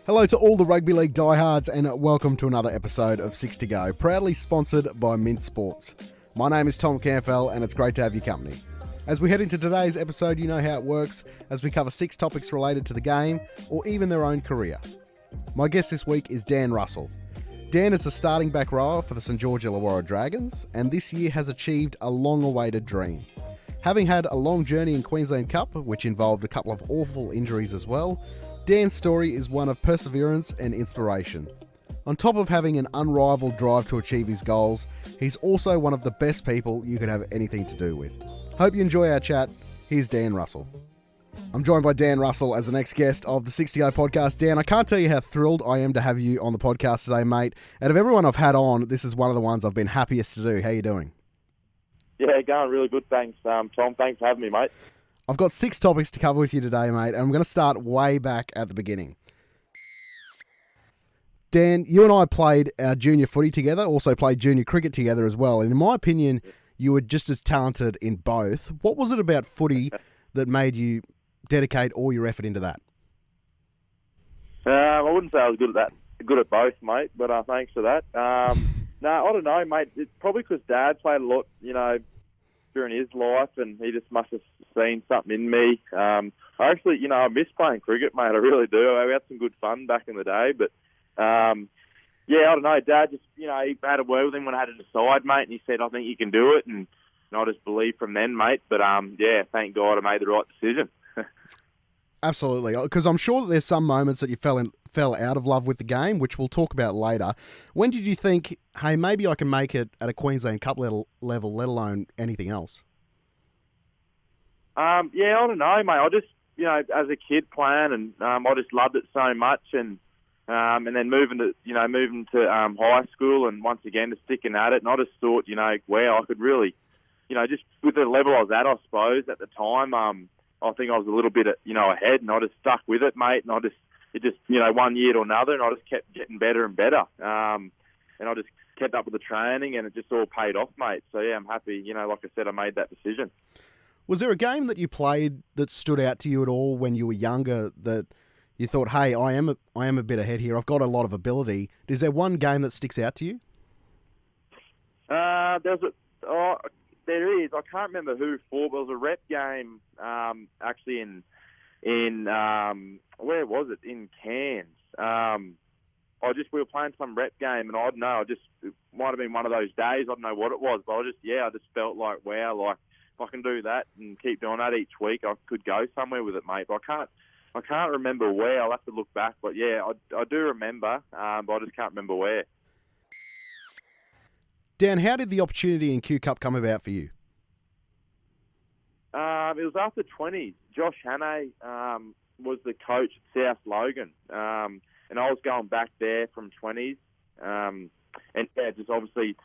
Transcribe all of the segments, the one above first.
Hello to all the rugby league diehards and welcome to another episode of 6 to Go, proudly sponsored by Mint Sports. My name is Tom Campbell and it's great to have your company. As we head into today's episode, you know how it works as we cover 6 topics related to the game or even their own career. My guest this week is Dan Russell. Dan is the starting back rower for the St George Illawarra Dragons and this year has achieved a long-awaited dream. Having had a long journey in Queensland Cup, which involved a couple of awful injuries as well, Dan's story is one of perseverance and inspiration. On top of having an unrivaled drive to achieve his goals, he's also one of the best people you could have anything to do with. Hope you enjoy our chat. Here's Dan Russell. I'm joined by Dan Russell as the next guest of the 6 to Go podcast. Dan, I can't tell you how thrilled I am to have you on the podcast today, mate. Out of everyone I've had on, this is one of the ones I've been happiest to do. How you doing? Yeah, going really good, thanks, Tom. Thanks for having me, mate. I've got 6 topics to cover with you today, mate, and I'm going to start way back at the beginning. Dan, you and I played our junior footy together, also played junior cricket together as well, and in my opinion, you were just as talented in both. What was it about footy that made you dedicate all your effort into that? I wouldn't say I was good at both, mate, but thanks for that. No, I don't know, mate. It's probably because Dad played a lot, during his life, and he just must have seen something in me. I actually, I miss playing cricket, mate. I really do. We had some good fun back in the day, but I don't know. Dad just, he had a word with him when I had to decide, mate, and he said, "I think you can do it," and I just believed from then, mate. But thank God I made the right decision. Absolutely, because I'm sure that there's some moments that you fell out of love with the game, which we'll talk about later. When did you think, hey, maybe I can make it at a Queensland Cup level, let alone anything else? I don't know, mate. I just, as a kid playing, and I just loved it so much, and then moving to high school, and once again just sticking at it, and I just thought, I could really, just with the level I was at, I suppose at the time, I think I was a little bit, ahead, and I just stuck with it, mate, and it just, one year to another, and I just kept getting better and better, and I just kept up with the training, and it just all paid off, mate. So yeah, I'm happy. Like I said, I made that decision. Was there a game that you played that stood out to you at all when you were younger that you thought, hey, I am a bit ahead here. I've got a lot of ability. Is there one game that sticks out to you? There is. I can't remember who for, but it was a rep game actually in where was it? In Cairns. We were playing some rep game, and I don't know. It might have been one of those days. I don't know what it was, but I just felt like, wow, like if I can do that and keep doing that each week, I could go somewhere with it, mate. But I can't remember where. I'll have to look back. But yeah, I do remember, but I just can't remember where. Dan, how did the opportunity in Q Cup come about for you? It was after 20s. Josh Hannay was the coach at South Logan, and I was going back there from 20s, just obviously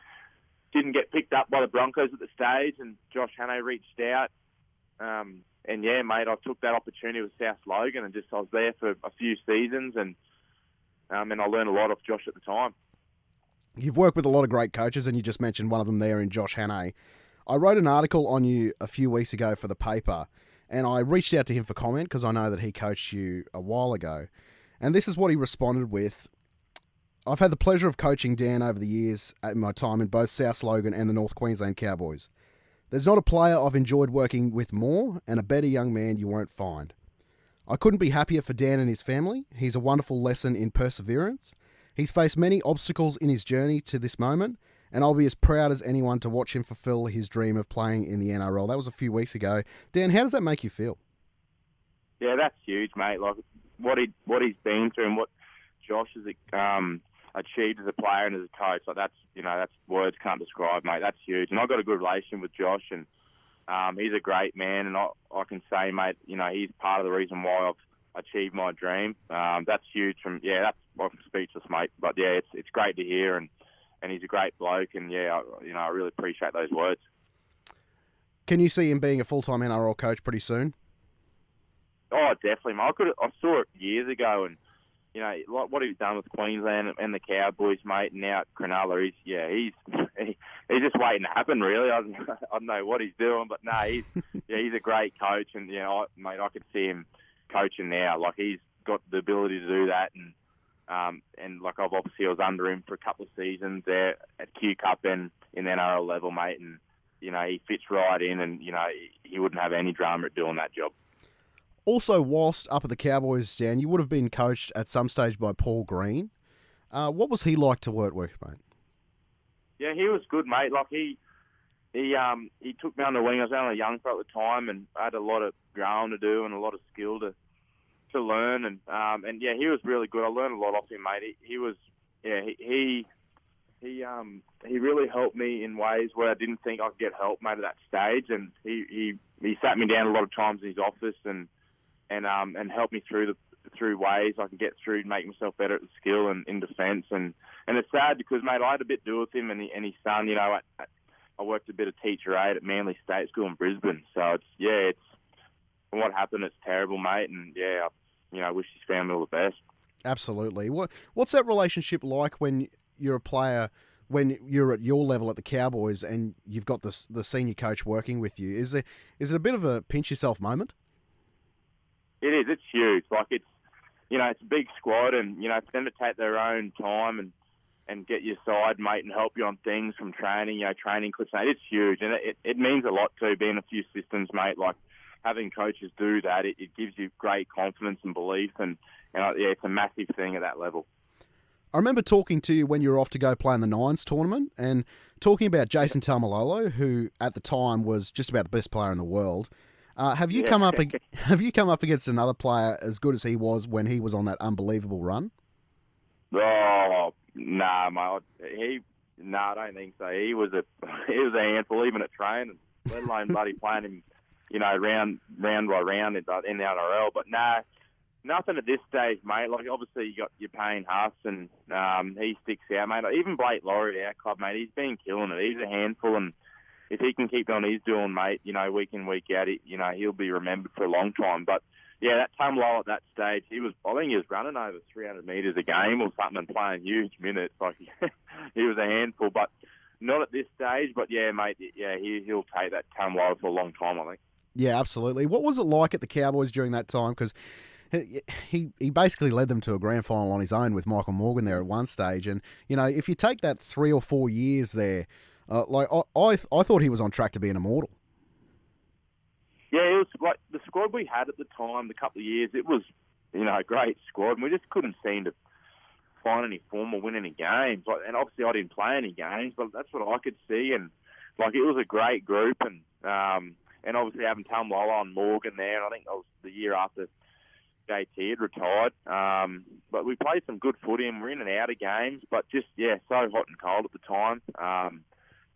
didn't get picked up by the Broncos at the stage, and Josh Hannay reached out, mate, I took that opportunity with South Logan, and I was there for a few seasons, and I learned a lot off Josh at the time. You've worked with a lot of great coaches, and you just mentioned one of them there in Josh Hannay. I wrote an article on you a few weeks ago for the paper, and I reached out to him for comment because I know that he coached you a while ago. And this is what he responded with. I've had the pleasure of coaching Dan over the years at my time in both South Logan and the North Queensland Cowboys. There's not a player I've enjoyed working with more, and a better young man you won't find. I couldn't be happier for Dan and his family. He's a wonderful lesson in perseverance. He's faced many obstacles in his journey to this moment, and I'll be as proud as anyone to watch him fulfill his dream of playing in the NRL. That was a few weeks ago. Dan, how does that make you feel? Yeah, that's huge, mate. Like what he's been through and what Josh has achieved as a player and as a coach. Like that's words can't describe, mate. That's huge. And I've got a good relation with Josh, and he's a great man. And I can say, mate, he's part of the reason why I've achieved my dream. That's huge. I'm speechless, mate. But yeah, it's great to hear, and he's a great bloke, and yeah, I really appreciate those words. Can you see him being a full-time NRL coach pretty soon? Oh, definitely, mate. I saw it years ago, and you know, like what he's done with Queensland and the Cowboys, mate, and now at Cronulla, he's just waiting to happen, really. I don't know what he's doing, but no, he's a great coach, and I could see him coaching now. Like, he's got the ability to do that, and like I was under him for a couple of seasons there at Q Cup and in the NRL level, mate, and he fits right in, and he wouldn't have any drama at doing that job. Also, whilst up at the Cowboys, Stan, you would have been coached at some stage by Paul Green. What was he like to work with, mate? Yeah, he was good, mate. Like, he took me under wing. I was only a young fella at the time, and I had a lot of growing to do and a lot of skill to learn. And yeah, he was really good. I learned a lot off him, mate. He really helped me in ways where I didn't think I could get help, mate, at that stage. And he sat me down a lot of times in his office and help me through ways I can get through and make myself better at the skill and in defence. And it's sad because, mate, I had a bit to do with him and his son. I worked a bit of teacher aide at Manly State School in Brisbane. So it's from what happened, it's terrible, mate. And I wish his family all the best. Absolutely. What's that relationship like when you're a player, when you're at your level at the Cowboys and you've got the senior coach working with you? Is it a bit of a pinch yourself moment? It is. It's huge. Like, it's a big squad, and for them to take their own time and get your side, mate, and help you on things from training, training clips, mate, it's huge, and it means a lot too. Being a few systems, mate, like having coaches do that, it gives you great confidence and belief, and it's a massive thing at that level. I remember talking to you when you were off to go play in the Nines tournament, and talking about Jason Taumalolo, who at the time was just about the best player in the world. Have you come up against another player as good as he was when he was on that unbelievable run? Oh, nah, mate. I don't think so. He was a handful, even at training, let alone bloody playing him, round by round in the NRL. But nah, nothing at this stage, mate. Like, obviously you got your Payne Huss, and he sticks out, mate. Even Blake Laurie at our club, mate, he's been killing it. He's a handful, and if he can keep on he's doing, mate, week in, week out, he'll be remembered for a long time. But yeah, that Taumalolo at that stage, I think he was running over 300 metres a game or something and playing huge minutes. Like, he was a handful, but not at this stage. But yeah, mate, he'll take that Taumalolo for a long time, I think. Yeah, absolutely. What was it like at the Cowboys during that time? Because he basically led them to a grand final on his own with Michael Morgan there at one stage. And, if you take that 3 or 4 years there, I thought he was on track to be an immortal. Yeah, it was like the squad we had at the time, the couple of years, it was, a great squad, and we just couldn't seem to find any form or win any games. And obviously I didn't play any games, but that's what I could see. And it was a great group, and obviously having Taumalolo and Morgan there, and I think that was the year after JT had retired. But we played some good footy, and we're in and out of games, but just, so hot and cold at the time.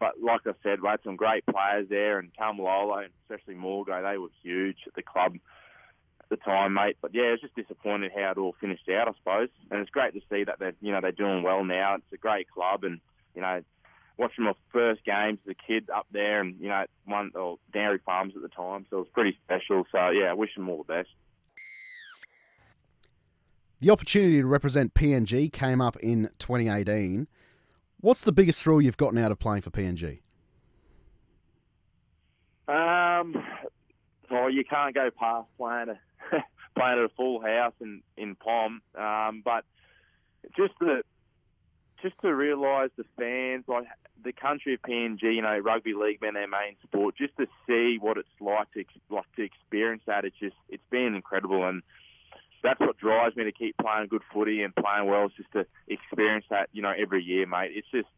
But like I said, we had some great players there, and Taumalolo, and especially Morgo, they were huge at the club at the time, mate. But yeah, it's just disappointed how it all finished out, I suppose. And it's great to see that they're doing well now. It's a great club, and watching my first games as a kid up there, and Dairy Farms at the time, so it was pretty special. So yeah, I wish them all the best. The opportunity to represent PNG came up in 2018. What's the biggest thrill you've gotten out of playing for PNG? You can't go past playing at a full house in Pom. But just to realise the fans, like the country of PNG, rugby league being their main sport, just to see what it's like to experience that, it's been incredible. And that's what drives me to keep playing good footy and playing well, is just to experience that, every year, mate. It's just,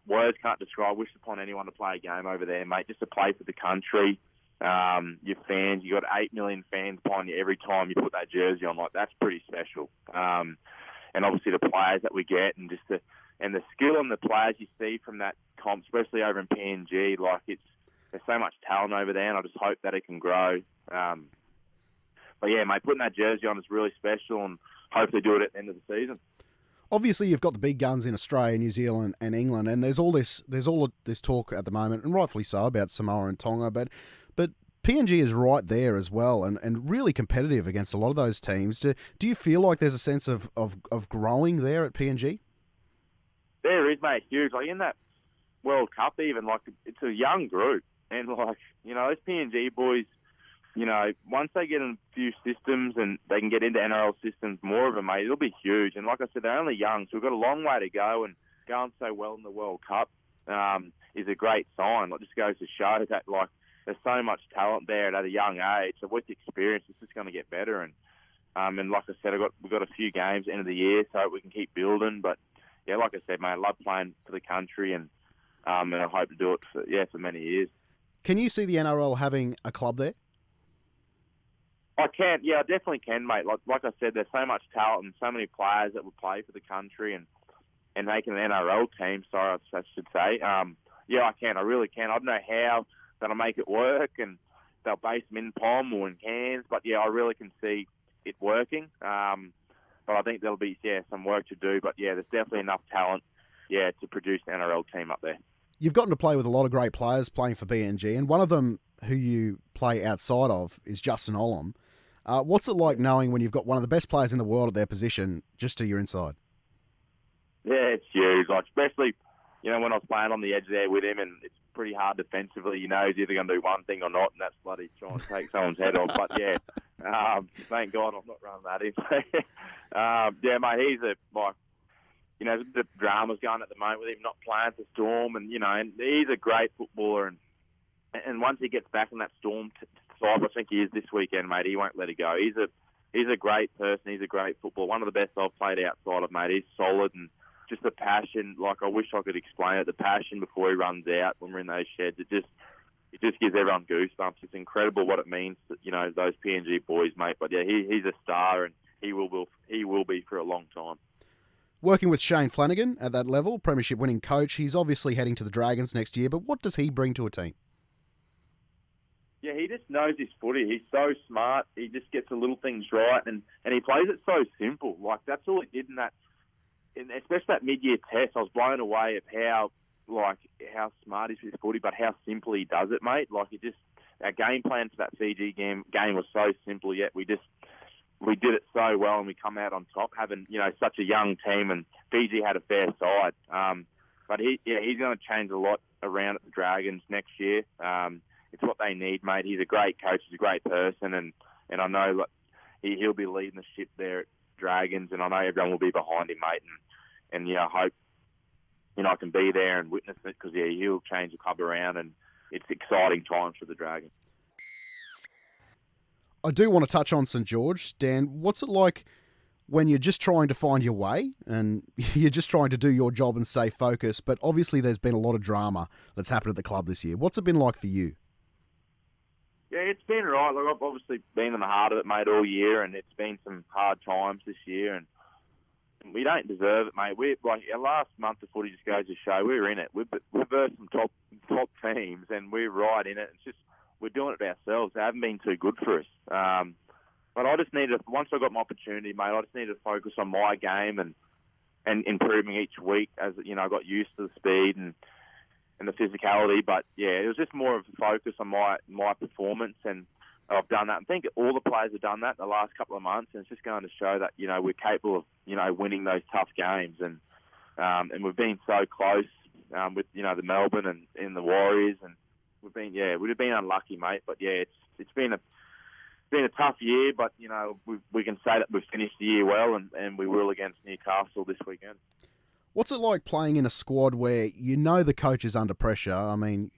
words can't describe. I wish upon anyone to play a game over there, mate, just to play for the country. Your fans, you got 8 million fans behind you every time you put that jersey on. Like, that's pretty special. And obviously the players that we get, and the skill and the players you see from that comp, especially over in PNG, like, there's so much talent over there, and I just hope that it can grow. But yeah, mate, putting that jersey on is really special, and hopefully do it at the end of the season. Obviously, you've got the big guns in Australia, New Zealand, and England, and there's all this talk at the moment, and rightfully so, about Samoa and Tonga. But PNG is right there as well and really competitive against a lot of those teams. Do you feel like there's a sense of growing there at PNG? There is, mate, huge. Like in that World Cup even, like it's a young group. And like, those PNG boys, once they get in a few systems and they can get into NRL systems, more of them, mate, it'll be huge. And like I said, they're only young, so we've got a long way to go. And going so well in the World Cup is a great sign. Like, just goes to show that, like, there's so much talent there at a young age. So with experience, it's just going to get better. And like I said, we've got a few games end of the year, so we can keep building. But yeah, like I said, mate, I love playing for the country, and I hope to do it for many years. Can you see the NRL having a club there? I can, yeah, I definitely can, mate. Like I said, there's so much talent and so many players that will play for the country and making an NRL team, sorry, I should say. Yeah, I can, I really can. I don't know how that'll make it work, and they'll base them in POM or in Cairns, but yeah, I really can see it working. But I think there'll be, some work to do, but yeah, there's definitely enough talent, to produce an NRL team up there. You've gotten to play with a lot of great players playing for BNG, and one of them who you play outside of is Justin Olam. What's it like knowing when you've got one of the best players in the world at their position just to your inside? Yeah, it's huge. Like, especially, when I was playing on the edge there with him, and it's pretty hard defensively. He's either going to do one thing or not, and that's bloody trying to take someone's head off. But yeah, thank God I'm not running that in. Yeah, mate, he's there's a bit of drama's going at the moment with him not playing for Storm, and and he's a great footballer, and once he gets back in that Storm side, I think he is this weekend, mate, he won't let it go. He's a great person, he's a great footballer, one of the best I've played outside of, mate. He's solid, and just the passion, like I wish I could explain it, the passion before he runs out when we're in those sheds, it just gives everyone goosebumps. It's incredible what it means to, those PNG boys, mate. But yeah, he's a star, and he will be for a long time. Working with Shane Flanagan at that level, premiership winning coach, he's obviously heading to the Dragons next year, but what does he bring to a team? Yeah, he just knows his footy. He's so smart. He just gets the little things right, and he plays it so simple. Like, that's all he did especially that mid-year test. I was blown away at how smart he is with his footy, but how simple he does it, mate. Like, our game plan for that Fiji game was so simple, yet we did it so well, and we come out on top, having such a young team, and Fiji had a fair side. But he's going to change a lot around at the Dragons next year. It's what they need, mate. He's a great coach. He's a great person, and I know he'll be leading the ship there at Dragons, and I know everyone will be behind him, mate. And I hope I can be there and witness it, because he'll change the club around, and it's exciting times for the Dragons. I do want to touch on St George. Dan, what's it like when you're just trying to find your way and you're just trying to do your job and stay focused, but obviously there's been a lot of drama that's happened at the club this year. What's it been like for you? Yeah, it's been right. Like, I've obviously been in the heart of it, mate, all year, and it's been some hard times this year, and we don't deserve it, mate. Our last month of footy just goes to show we're in it. We've versed some top teams, and we're right in it. It's just we're doing it ourselves. They haven't been too good for us. But I just once I got my opportunity, mate, I just needed to focus on my game and improving each week as I got used to the speed and the physicality. But yeah, it was just more of a focus on my performance, and I've done that. I think all the players have done that in the last couple of months, and it's just going to show that we're capable of winning those tough games, and we've been so close with the Melbourne and in the Warriors, and we'd have been unlucky, mate. But yeah, it's been a tough year, but we can say that we've finished the year well, and we will against Newcastle this weekend. What's it like playing in a squad where the coach is under pressure? I mean,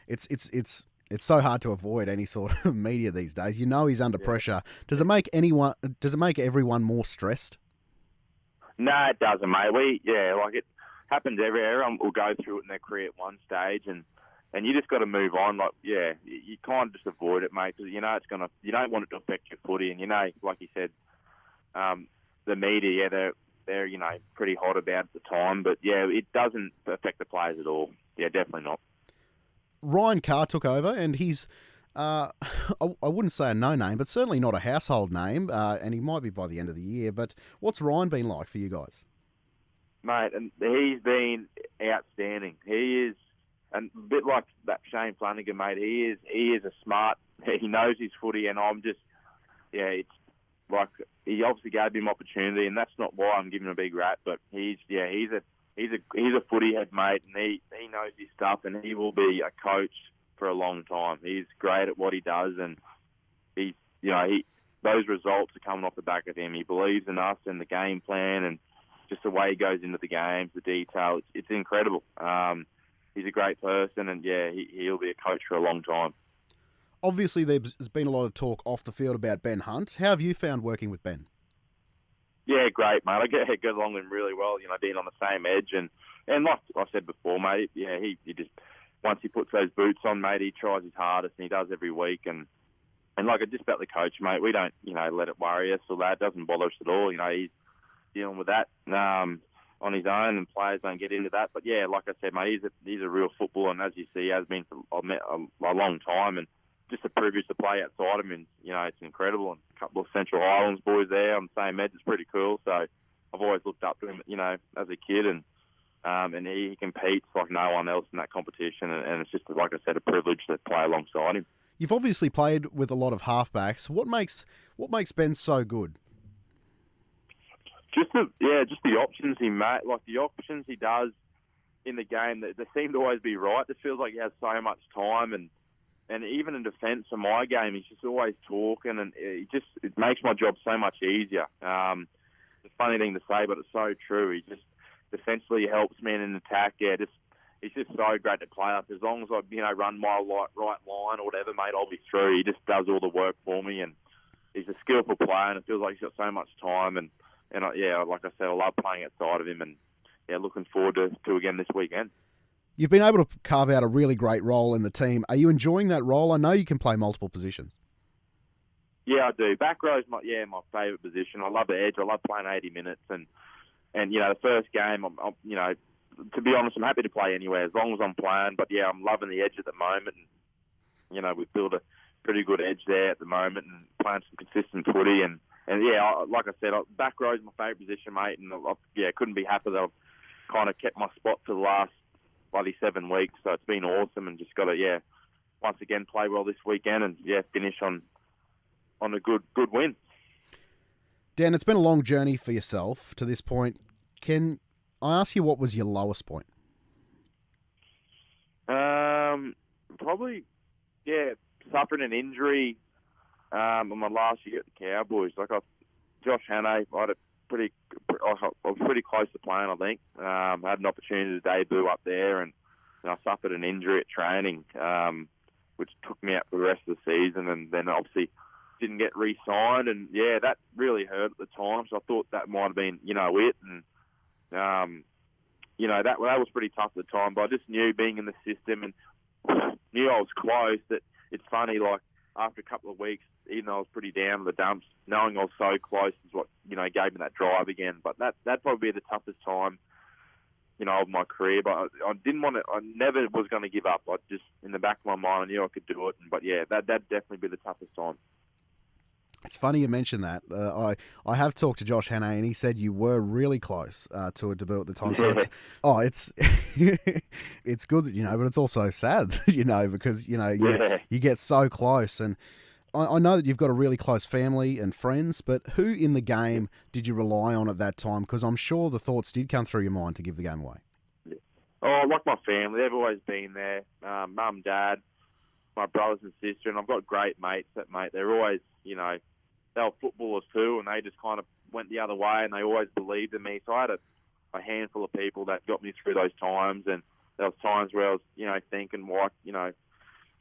it's so hard to avoid any sort of media these days. He's under pressure. Does it make everyone more stressed? No, it doesn't, mate. It happens everyone will go through it in their career at one stage, and you just got to move on. You can't just avoid it, mate, because you don't want it to affect your footy, and like you said, the media, they're pretty hot about it at the time, but it doesn't affect the players at all. Yeah, definitely not. Ryan Carr took over, and he's, I wouldn't say a no-name, but certainly not a household name, and he might be by the end of the year. But what's Ryan been like for you guys? Mate, and he's been outstanding. He is, and a bit like that Shane Flanagan, mate, he is a smart he knows his footy, and I'm just, it's like he obviously gave him opportunity, and that's not why I'm giving him a big rap, but he's a footy head, mate, and he knows his stuff, and he will be a coach for a long time. He's great at what he does, and those results are coming off the back of him. He believes in us and the game plan, and just the way he goes into the games, the detail. It's incredible. He's a great person, and he'll be a coach for a long time. Obviously, there's been a lot of talk off the field about Ben Hunt. How have you found working with Ben? Yeah, great, mate. I get along with him really well, being on the same edge. And like I said before, mate, he just, once he puts those boots on, mate, he tries his hardest, and he does every week. And like just about the coach, mate, we don't, let it worry us or that. It doesn't bother us at all. He's dealing with that on his own, and players don't get into that. But, like I said, mate, he's a real footballer, and as you see, he has been for a long time. And just a privilege to play outside him, and it's incredible. And a couple of Central Highlands boys there on the same edge, it's pretty cool. So I've always looked up to him, as a kid, and he competes like no one else in that competition, and it's just, like I said, a privilege to play alongside him. You've obviously played with a lot of halfbacks. What makes Ben so good? Just the options he made, like the options he does in the game. They seem to always be right. It feels like he has so much time, and even in defence for my game, he's just always talking, and it makes my job so much easier. It's a funny thing to say, but it's so true. He just defensively helps me in an attack. He's just so great to play up. As long as I, run my right line or whatever, mate, I'll be through. He just does all the work for me, and he's a skillful player, and it feels like he's got so much time. And like I said, I love playing outside of him, and looking forward to again this weekend. You've been able to carve out a really great role in the team. Are you enjoying that role? I know you can play multiple positions. Yeah, I do. Back row's my favourite position. I love the edge. I love playing 80 minutes, and the first game, I'm to be honest, I'm happy to play anywhere as long as I'm playing. But I'm loving the edge at the moment. And, we've built a pretty good edge there at the moment, and playing some consistent footy. And like I said, back row's my favourite position, mate. And couldn't be happier that I've kind of kept my spot for the last 7 weeks. So it's been awesome, and just got to once again play well this weekend, and finish on a good win. Dan, it's been a long journey for yourself to this point. Can I ask you what was your lowest point? Probably suffering an injury on my last year at the Cowboys. Josh Hannay, I was pretty close to playing, I think. I had an opportunity to debut up there, and I suffered an injury at training, which took me out for the rest of the season, and then obviously didn't get re-signed, and that really hurt at the time. So I thought that might have been, it, and that was pretty tough at the time. But I just knew, being in the system, and knew I was close. That it's funny, like after a couple of weeks, even though I was pretty down in the dumps, knowing I was so close is what gave me that drive again. But that'd probably be the toughest time, of my career. But I didn't want to. I never was going to give up. I just, in the back of my mind, I knew I could do it. But that'd definitely be the toughest time. It's funny you mention that. I have talked to Josh Hannay, and he said you were really close to a debut at the time. So it's it's good, but it's also sad, because you get so close. And I know that you've got a really close family and friends, but who in the game did you rely on at that time? Because I'm sure the thoughts did come through your mind to give the game away. Oh, like my family, they've always been there. Mum, dad, my brothers and sister, and I've got great mates. They're always, they were footballers too, and they just kind of went the other way, and they always believed in me. So I had a handful of people that got me through those times, and there was times where I was, thinking,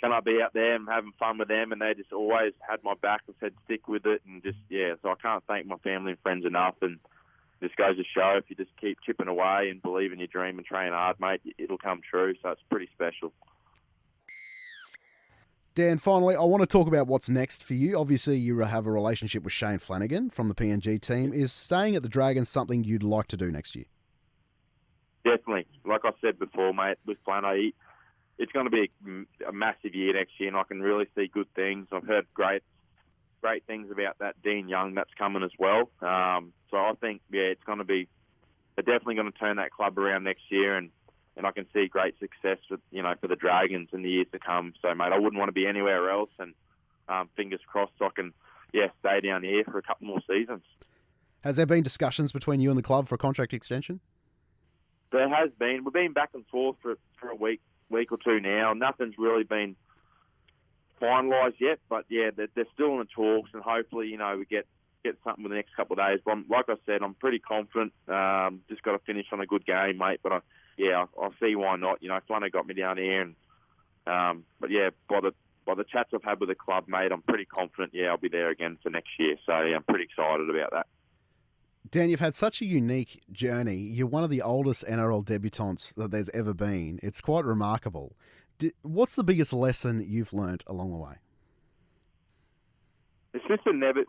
can I be out there and having fun with them? And they just always had my back and said, stick with it, and just, so I can't thank my family and friends enough. And it just goes to show, if you just keep chipping away and believe in your dream and train hard, mate, it'll come true. So it's pretty special. Dan, finally, I want to talk about what's next for you. Obviously, you have a relationship with Shane Flanagan from the PNG team. Is staying at the Dragons something you'd like to do next year? Definitely. Like I said before, mate, with Flano, it's going to be a massive year next year, and I can really see good things. I've heard great things about that Dean Young that's coming as well. So I think, it's going to be, they're definitely going to turn that club around next year, and I can see great success for the Dragons in the years to come. So, mate, I wouldn't want to be anywhere else, and fingers crossed I can, stay down here for a couple more seasons. Has there been discussions between you and the club for a contract extension? There has been. We've been back and forth for a week or two now. Nothing's really been finalised yet, but they're still in the talks, and hopefully, we get something in the next couple of days. But like I said, I'm pretty confident. Just got to finish on a good game, mate. But I'll see why not. Flano got me down here, and by the chats I've had with the club, mate, I'm pretty confident. I'll be there again for next year. So I'm pretty excited about that. Dan, you've had such a unique journey. You're one of the oldest NRL debutants that there's ever been. It's quite remarkable. What's the biggest lesson you've learnt along the way? It's just to never,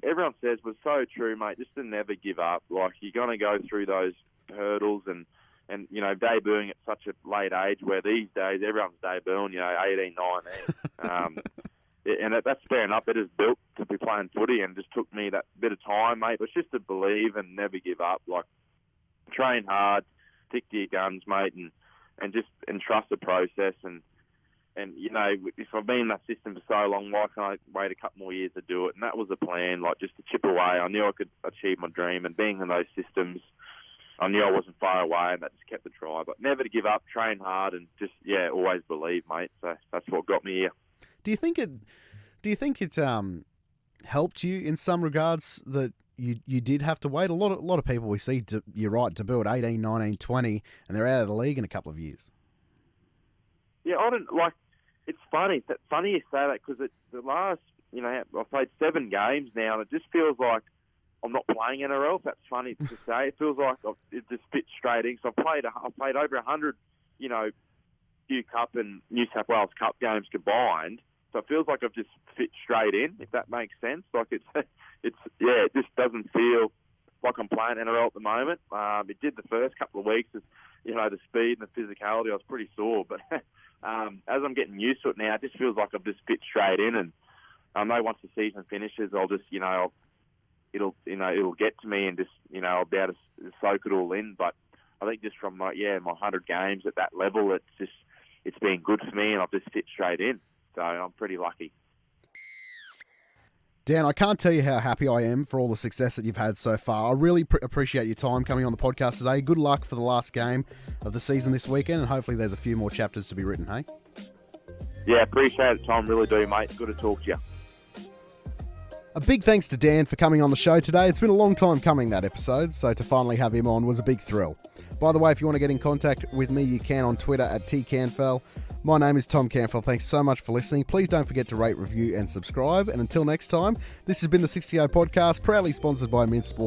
everyone says, but so true, mate, just to never give up. Like, you're going to go through those hurdles and debuting at such a late age where these days everyone's debuting, 18, 19. And that's fair enough. It is built to be playing footy, and just took me that bit of time, mate. But it's just to believe and never give up. Like, train hard, stick to your guns, mate, and trust the process. And if I've been in that system for so long, why can't I wait a couple more years to do it? And that was the plan, just to chip away. I knew I could achieve my dream, and being in those systems, I knew I wasn't far away, and that just kept the drive. But never to give up, train hard, and just always believe, mate. So that's what got me here. Do you think it helped you in some regards that you did have to wait? A lot of people we see, you're right, debut at 18, 19, 20, and they're out of the league in a couple of years. Yeah, I don't like. It's funny. Funny you say that, because the last, I've played 7 games now, and it just feels like I'm not playing NRL. If that's funny to say, it feels like it just fits straight in. So I've played over 100, Q Cup and New South Wales Cup games combined. So it feels like I've just fit straight in, if that makes sense. Like it just doesn't feel like I'm playing NRL at the moment. It did the first couple of weeks. The speed and the physicality, I was pretty sore. But as I'm getting used to it now, it just feels like I've just fit straight in. And I know once the season finishes, I'll just, it'll get to me, and just, I'll be able to soak it all in. But I think just from my 100 games at that level, it's been good for me, and I've just fit straight in. So I'm pretty lucky. Dan, I can't tell you how happy I am for all the success that you've had so far. I really appreciate your time coming on the podcast today. Good luck for the last game of the season this weekend, and hopefully there's a few more chapters to be written, hey? Yeah, appreciate it, Tom. Really do, mate. Good to talk to you. A big thanks to Dan for coming on the show today. It's been a long time coming, that episode, so to finally have him on was a big thrill. By the way, if you want to get in contact with me, you can on Twitter at tcanfell. My name is Tom Canfell. Thanks so much for listening. Please don't forget to rate, review, and subscribe. And until next time, this has been the 60O Podcast, proudly sponsored by Mint Sport.